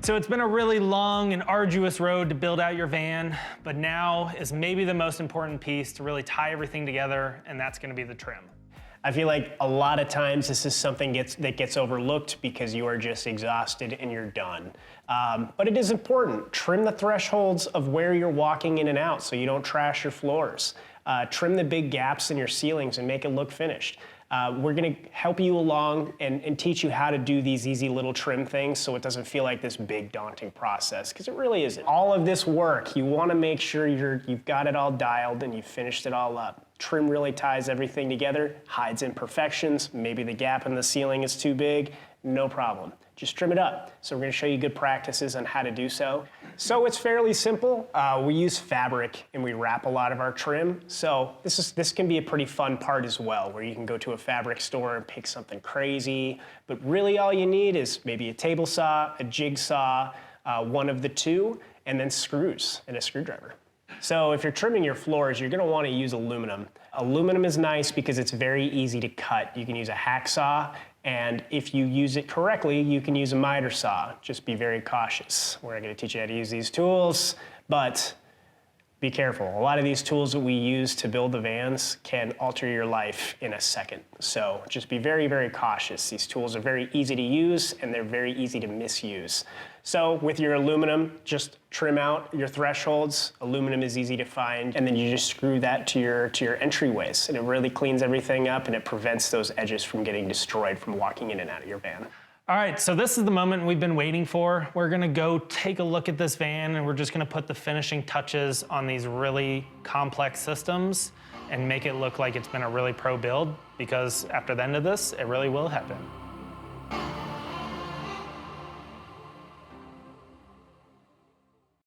So it's been a really long and arduous road to build out your van, but now is maybe the most important piece to really tie everything together, and that's gonna be the trim. I feel like a lot of times this is something that gets overlooked because you are just exhausted and you're done. But it is important. Trim the thresholds of where you're walking in and out so you don't trash your floors. Trim the big gaps in your ceilings and make it look finished. We're gonna help you along and teach you how to do these easy little trim things so it doesn't feel like this big daunting process, because it really isn't. All of this work, you wanna make sure you've got it all dialed and you've finished it all up. Trim really ties everything together, hides imperfections. Maybe the gap in the ceiling is too big, no problem. Just trim it up. So we're gonna show you good practices on how to do so. So it's fairly simple. We use fabric and we wrap a lot of our trim. So this can be a pretty fun part as well, where you can go to a fabric store and pick something crazy, but really all you need is maybe a table saw, a jigsaw, one of the two, and then screws and a screwdriver. So if you're trimming your floors, you're gonna wanna use aluminum. Aluminum is nice because it's very easy to cut. You can use a hacksaw, and if you use it correctly, you can use a miter saw. Just be very cautious. We're not gonna teach you how to use these tools, but be careful. A lot of these tools that we use to build the vans can alter your life in a second. So just be very, very cautious. These tools are very easy to use and they're very easy to misuse. So with your aluminum, just trim out your thresholds. Aluminum is easy to find, and then you just screw that to your entryways, and it really cleans everything up and it prevents those edges from getting destroyed from walking in and out of your van. All right, so this is the moment we've been waiting for. We're gonna go take a look at this van and we're just gonna put the finishing touches on these really complex systems and make it look like it's been a really pro build, because after the end of this, it really will happen.